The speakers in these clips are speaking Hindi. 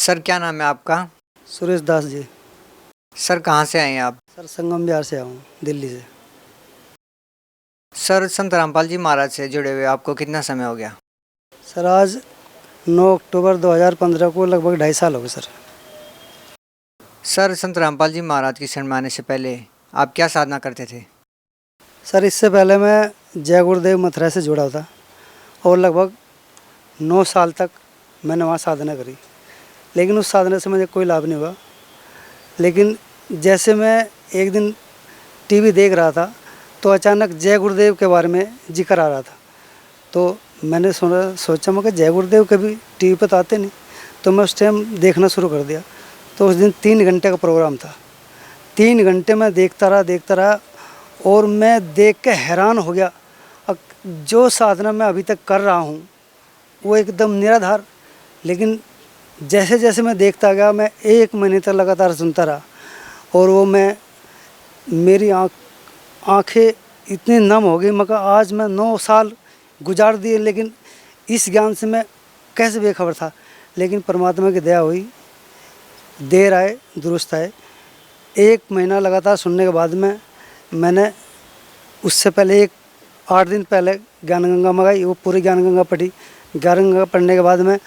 सर क्या नाम है आपका? सुरेश दास जी। सर कहाँ से आए हैं आप? सर संगम बिहार से आया हूँ, दिल्ली से। सर संत रामपाल जी महाराज से जुड़े हुए आपको कितना समय हो गया? सर आज 9 अक्टूबर 2015 को लगभग 2.5 साल हो गए सर। सर संत रामपाल जी महाराज की शरण में आने से पहले आप क्या साधना करते थे? सर इससे पहले मैं जय गुरुदेव मथुरा से जुड़ा था और लगभग 9 साल तक मैंने वहाँ साधना करी, लेकिन उस साधना से मुझे कोई लाभ नहीं हुआ। लेकिन जैसे मैं एक दिन टीवी देख रहा था तो अचानक जय गुरुदेव के बारे में जिक्र आ रहा था, तो मैंने सोचा मैं कि जय गुरुदेव कभी टीवी पर तो आते नहीं, तो मैं उस टाइम देखना शुरू कर दिया। तो उस दिन 3 घंटे का प्रोग्राम था। 3 घंटे मैं देखता रहा और मैं देख के हैरान हो गया। अब जो साधना मैं अभी तक कर रहा हूँ वो एकदम निराधार, लेकिन जैसे जैसे मैं देखता गया मैं 1 महीने तक लगातार सुनता रहा और वो मेरी आँखें इतनी नम हो गई। मगर आज मैं 9 साल गुजार दिए, लेकिन इस ज्ञान से मैं कैसे बेखबर था। लेकिन परमात्मा की दया हुई, देर आए दुरुस्त आए। 1 महीना लगातार सुनने के बाद में मैंने उससे पहले 8 दिन पहले ज्ञान गंगा मंगाई, वो पूरी ज्ञान गंगा पढ़ी। ज्ञान गंगा पढ़ने के बाद में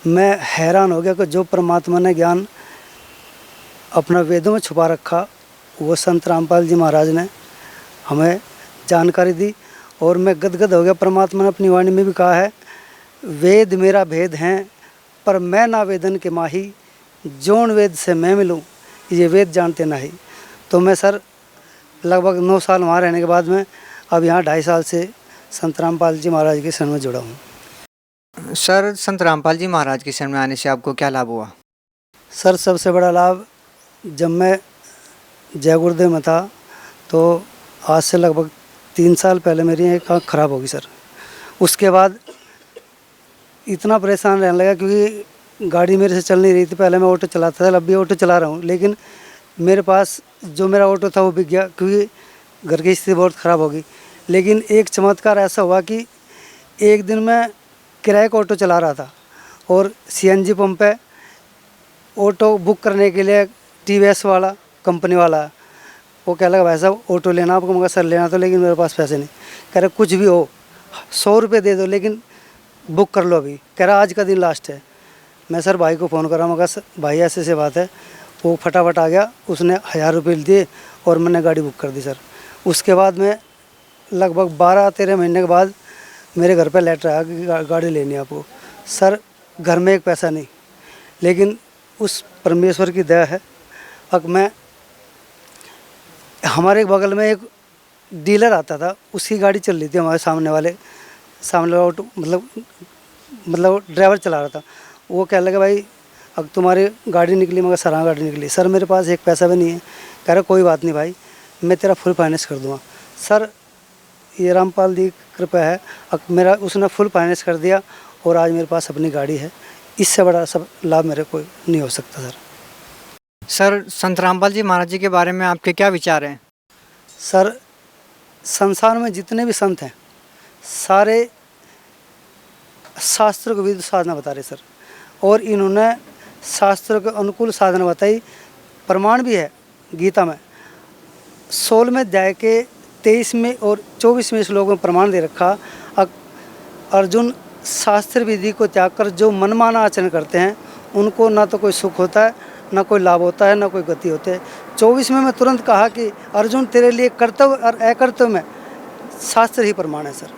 मैं हैरान हो गया कि जो परमात्मा ने ज्ञान अपना वेदों में छुपा रखा वो संत रामपाल जी महाराज ने हमें जानकारी दी और मैं गदगद हो गया। परमात्मा ने अपनी वाणी में भी कहा है, वेद मेरा भेद हैं पर मैं ना वेदन के माही, जोन वेद से मैं मिलूँ ये वेद जानते नहीं। तो मैं सर लगभग 9 साल वहाँ रहने के बाद में अब यहाँ 2.5 साल से संत रामपाल जी महाराज के शरण में जुड़ा हूँ। सर संत रामपाल जी महाराज की शरण में आने से आपको क्या लाभ हुआ? सर सबसे बड़ा लाभ, जब मैं जय गुरुदेव में था तो आज से लगभग 3 साल पहले मेरी एक आँख खराब होगी सर। उसके बाद इतना परेशान रहने लगा क्योंकि गाड़ी मेरे से चल नहीं रही थी। पहले मैं ऑटो चलाता था, अब भी ऑटो चला रहा हूँ, लेकिन मेरे पास जो मेरा ऑटो था वो बिक गया क्योंकि घर की स्थिति बहुत ख़राब हो गई। लेकिन एक चमत्कार ऐसा हुआ कि एक दिन मैं किराए का ऑटो चला रहा था और सीएनजी पंप पे ऑटो बुक करने के लिए टीवीएस वाला कंपनी वाला वो कह लगा भाई साहब ऑटो लेना आपको। मगर सर लेना तो, लेकिन मेरे पास पैसे नहीं। कह रहे कुछ भी हो 100 रुपये दे दो लेकिन बुक कर लो अभी। कह रहा आज का दिन लास्ट है। मैं सर भाई को फ़ोन करा, मगर भाई ऐसे से बात है। वो फटाफट आ गया, उसने 1000 रुपये दिए और मैंने गाड़ी बुक कर दी सर। उसके बाद में लगभग 12-13 महीने के बाद मेरे घर पर लेटर आया कि गाड़ी लेनी है आपको। सर घर में एक पैसा नहीं, लेकिन उस परमेश्वर की दया है। अब मैं हमारे बगल में एक डीलर आता था, उसकी गाड़ी चल रही थी, हमारे सामने वाला ऑटो मतलब ड्राइवर चला रहा था। वो कह लगा भाई अब तुम्हारी गाड़ी निकली, मगर सर हाँ गाड़ी निकली। सर मेरे पास एक पैसा भी नहीं है। कह रहा कोई बात नहीं भाई, मैं तेरा फुल फाइनेंस कर दूँगा। सर ये रामपाल जी की कृपा है, अब मेरा उसने फुल फाइनेंस कर दिया और आज मेरे पास अपनी गाड़ी है। इससे बड़ा सब लाभ मेरे को नहीं हो सकता सर। सर संत रामपाल जी महाराज जी के बारे में आपके क्या विचार हैं? सर संसार में जितने भी संत हैं सारे शास्त्रों के विरुद्ध साधना बता रहे सर, और इन्होंने शास्त्रों के अनुकूल साधना बताई। प्रमाण भी है गीता में 16वें अध्याय के 23वें और 24वें श्लोक में प्रमाण दे रखा। अर्जुन शास्त्र विधि को त्याग कर जो मनमाना आचरण करते हैं उनको ना तो कोई सुख होता है, ना कोई लाभ होता है, ना कोई गति होती है। 24 में मैं तुरंत कहा कि अर्जुन तेरे लिए कर्तव्य और अकर्तव्य में शास्त्र ही प्रमाण है सर।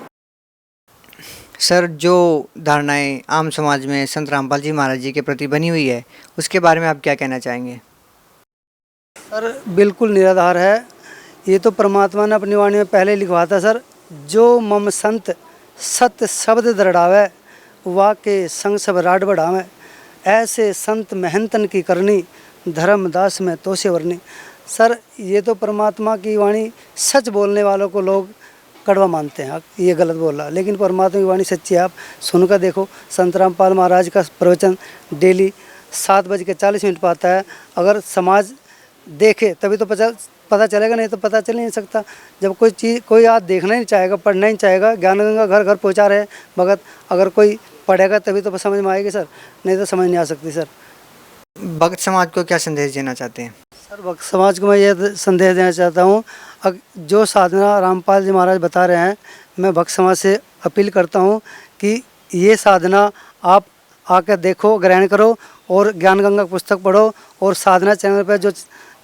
सर जो धारणाएं आम समाज में संत रामपाल जी महाराज जी के प्रति बनी हुई है उसके बारे में आप क्या कहना चाहेंगे? सर बिल्कुल निराधार है। ये तो परमात्मा ने अपनी वाणी में पहले लिखवा था सर, जो मम संत सत्य शब्द दृढ़ावे वाके संग सब राड बढ़ावे, ऐसे संत महंतन की करनी धर्मदास में तोषे वर्णी। सर ये तो परमात्मा की वाणी, सच बोलने वालों को लोग कड़वा मानते हैं, ये गलत बोल रहा, लेकिन परमात्मा की वाणी सच्ची है। आप सुनकर देखो, संत रामपाल महाराज का प्रवचन डेली 7:40 पर आता है। अगर समाज देखे तभी तो पता चलेगा, नहीं तो पता चल ही नहीं सकता। जब कोई आज देखना ही नहीं चाहेगा, पढ़ना ही नहीं चाहेगा, ज्ञान गंगा घर घर पहुँचा रहे भगत, अगर कोई पढ़ेगा तभी तो समझ में आएगी सर, नहीं तो समझ नहीं आ सकती सर। भक्त समाज को क्या संदेश देना चाहते हैं? सर भक्त समाज को मैं ये संदेश देना चाहता हूँ, जो साधना रामपाल जी महाराज बता रहे हैं, मैं भक्त समाज से अपील करता हूँ कि ये साधना आप आकर देखो, ग्रहण करो और ज्ञान गंगा पुस्तक पढ़ो। और साधना चैनल पर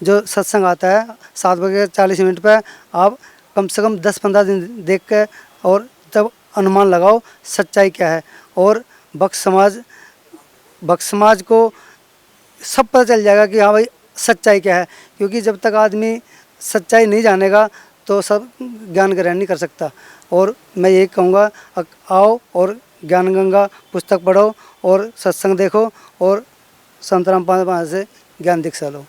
जो सत्संग आता है 7 बजे 40 मिनट पर, आप कम से कम 10-15 दिन देख के और तब अनुमान लगाओ सच्चाई क्या है। और भक्त समाज को सब पता चल जाएगा कि हाँ भाई सच्चाई क्या है, क्योंकि जब तक आदमी सच्चाई नहीं जानेगा तो सब ज्ञान ग्रहण नहीं कर सकता। और मैं यही कहूँगा, आओ और ज्ञान गंगा पुस्तक पढ़ो और सत्संग देखो और संत रामपाल महाराज से ज्ञान दीक्षा लो।